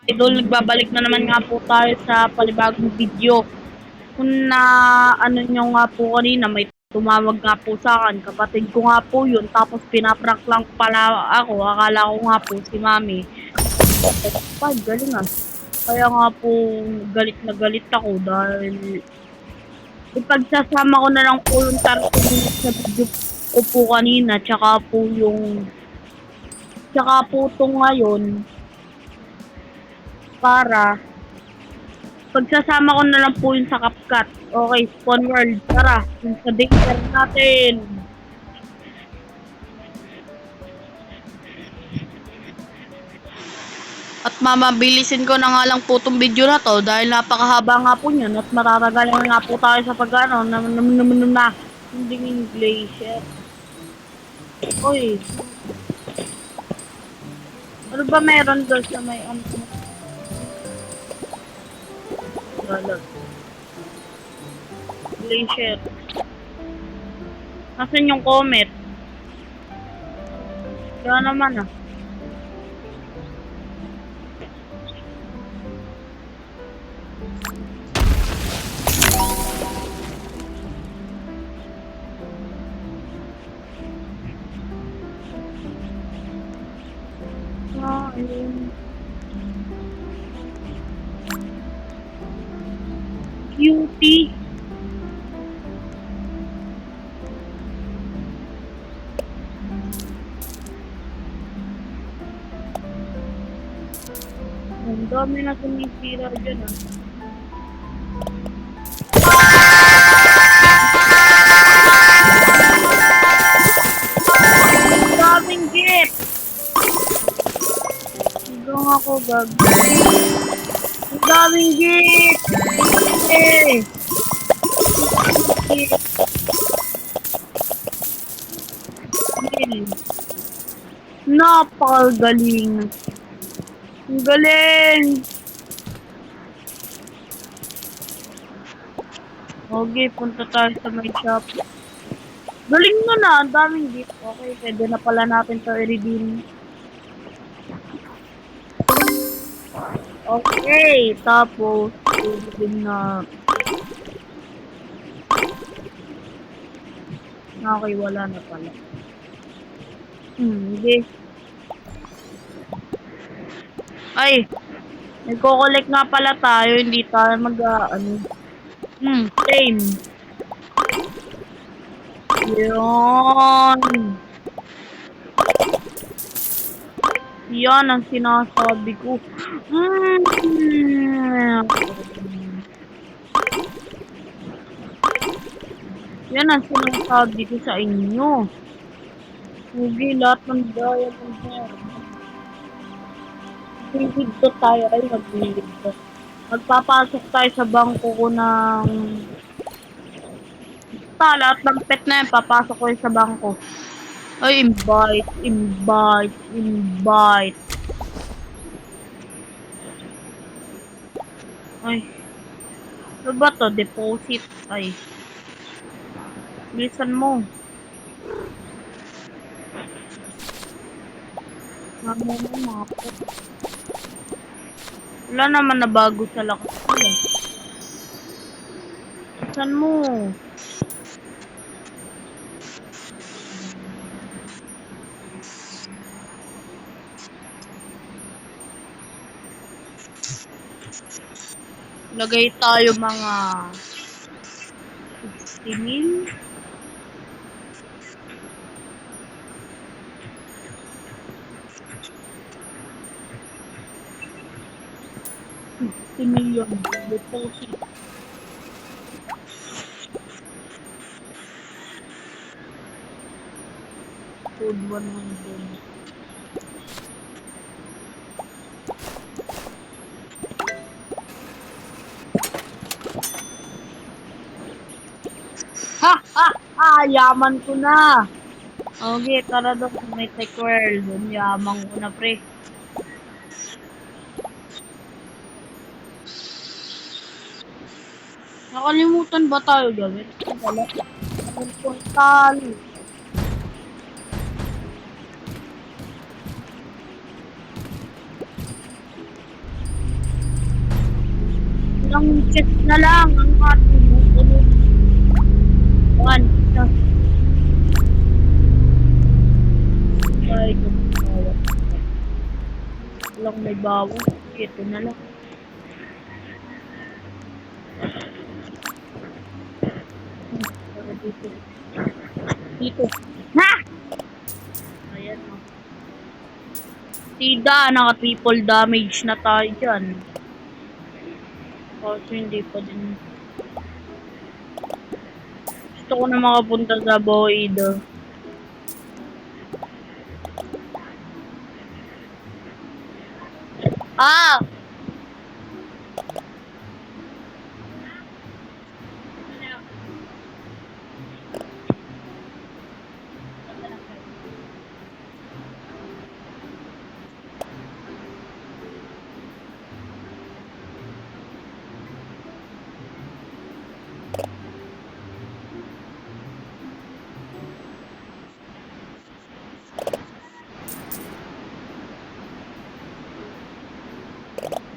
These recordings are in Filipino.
Idol, nagbabalik na naman nga po tayo sa palibagong video. Kung na ano nyo nga po kanina, may tumawag nga po sa akin. Kapatid ko nga po yun. Tapos pinaprank lang pala ako. Akala ko nga po si Mami. Ay, galing ah. Kaya nga po galit na galit ako dahil ipagsasama ko na lang po yung 30 minutes sa video ko po kanina. Tsaka po itong ngayon para pagsasama ko na lang po yun sa CapCut. Okay, Spawn World. Tara, yung sa daycare natin. At mamabilisin ko na nga lang po itong video na to dahil napakahaba nga po niyan at matatagalan nga po tayo sa pag-ano na hindi glacier. Uy, ano ba meron doon sa may glacier? Nasaan yung comet? Kaya naman ah. Cutie. Ang dami na sumisira dyan ah. Ang daming jeep! Hanggang ako gag. Ang daming jeep! Eh! Napakagaling! Ang galing! Okay, punta tayo sa may shop. Galing mo na, ang daming gift. Okay, pwede na pala natin to i-redeem. Okay, tapos i-redeem na. Okay, wala na pala. Hindi. Ay, nagko-collect nga pala tayo, hindi tayo same. Yun. Yan ang sinasabi ko. Yan ang sinasabi ko sa inyo. Huwag lahat ng diamond na. Magbiligto tayo. Ay, magbiligto. Magpapasok tayo sa bangko ko ng... lahat ng pet na yan, papasok ko sa bangko. Ay, invite. Ay. Ano ba to? Deposit. Ay. Bilisan mo. Wala naman na bago sa lakas ko eh. Bilisan mo. Lagay tayo mga 60 mil. Million deposit. Code 100. Ha! Yaman ko na! Okay, tara doon sa may tech world. Yaman ko na, pre. Nakalimutan ba tayo gawin? Wala. Portal. Ang chest na lang ang ating ulo. One, isa. Ay, bawat. Walang may bawas. Ito na lang. Para dito. Dito. Ha! Ayan o. Tida, naka-triple damage na tayo dyan. Kasi hindi pa din. Gusto ko na makapunta sa Void. Ah!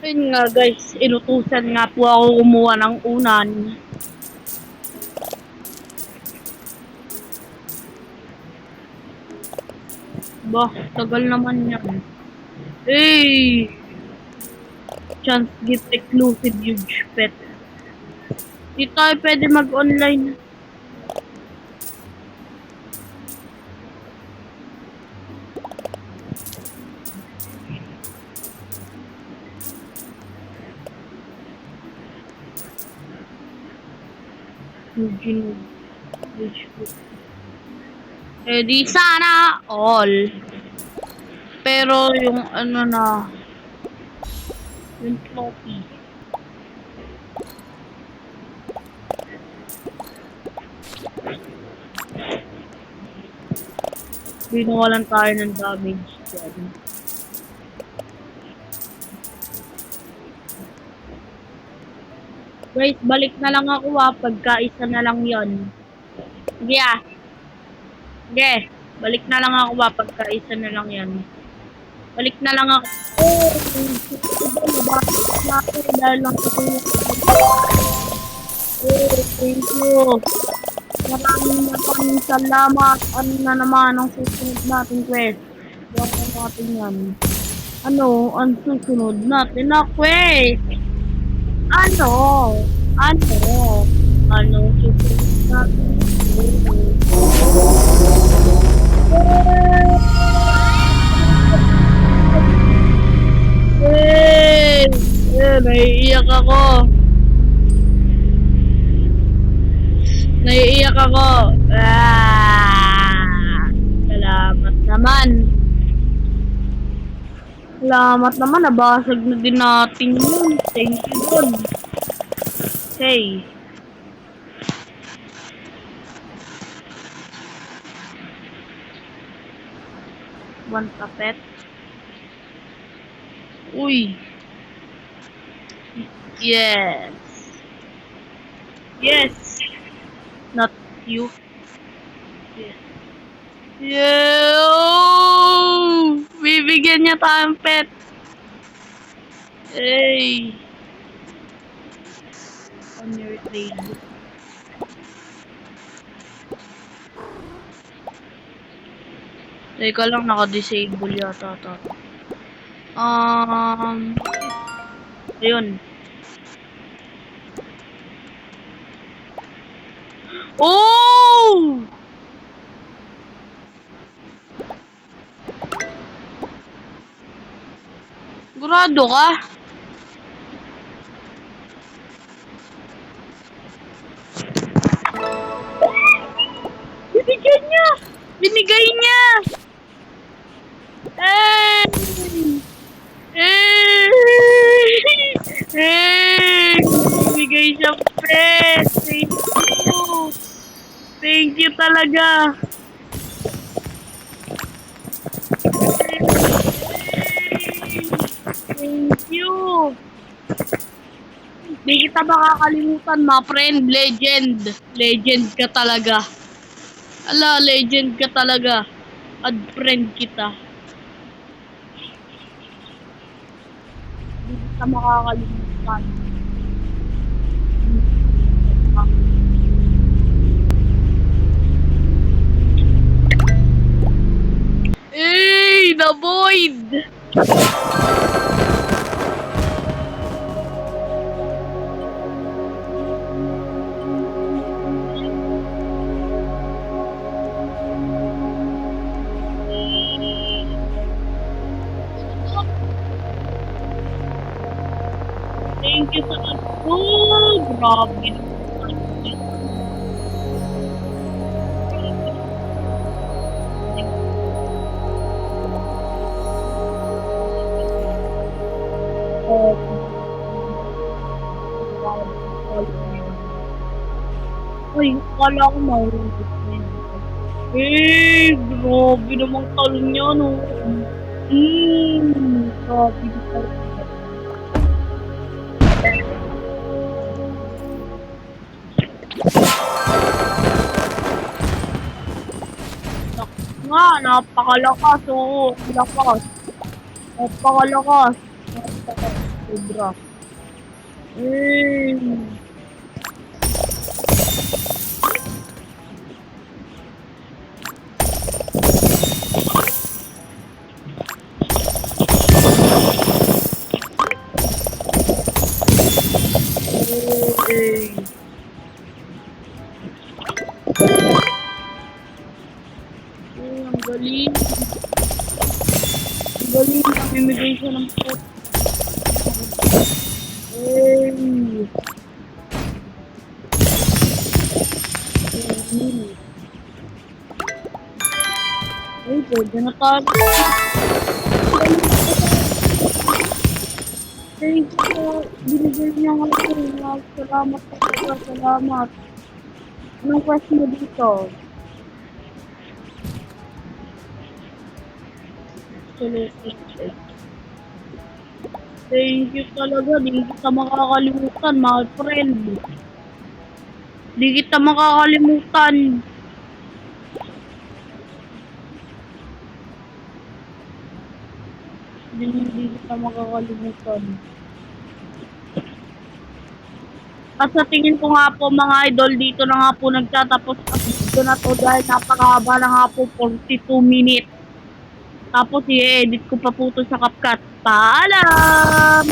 Ayun nga guys, inutusan nga po ako kumuha ng unan. Bah, tagal naman yan. Hey! Chance gift exclusive huge pet. Di tayo pwede mag-online. Eugene. Eh di sana all. Pero yung ano na, yung trophy. Binawalan tayo ng damage dyan. Guys, balik na lang ako pagka isa na lang yon. Sige Sige, balik na lang ako pagka isa na lang yan. Balik na lang ako. Dahil lang ito yung thank you. Maraming salamat. Ano na naman ang susunod natin quest? Gawin natin yan. Ano ang susunod natin na quest? Ano susunod natin? Naiiyak ako. Salamat naman. Nabasag na din natin yun. Thank you God. Okay. One tapet. Uy. Yes. Not you. Yes. Bibigyan niya tayong pet. Hey. On your trade. Teka lang, naka-disable yata ito. Ayun. Oh! Sigurado ka? Binigay niya! Binigay siya pet! Thank you talaga! Thank you! Di kita makakalimutan, ma friend. Legend ka talaga. Ala, legend ka talaga. Ad friend kita. Di kita makakalimutan. Hey, the void! Thank you sa grabe. Uy, kala ko mahulog na yun. Eh, grabe namang talon niya, no? Grabe na talon. Nga, napakalakas, oo. Lakas. Napakalakas. Sobra. Eh. Eh. Ang galing. Ang galing. Namimigay siya ng pot. Ay, pwede na tayo. Thank you. Binigyan niya nga ako. Salamat po. Salamat. Anong quest mo dito? Thank you talaga. Di kita makakalimutan, my friend. Di kita makakalimutan. Di kita makakalimutan. At sa tingin ko nga po mga idol, dito na nga po nagtatapos ang video na to dahil napakahaba na nga po, 42 minutes. Tapos i-edit ko pa po to sa CapCut. Paalam!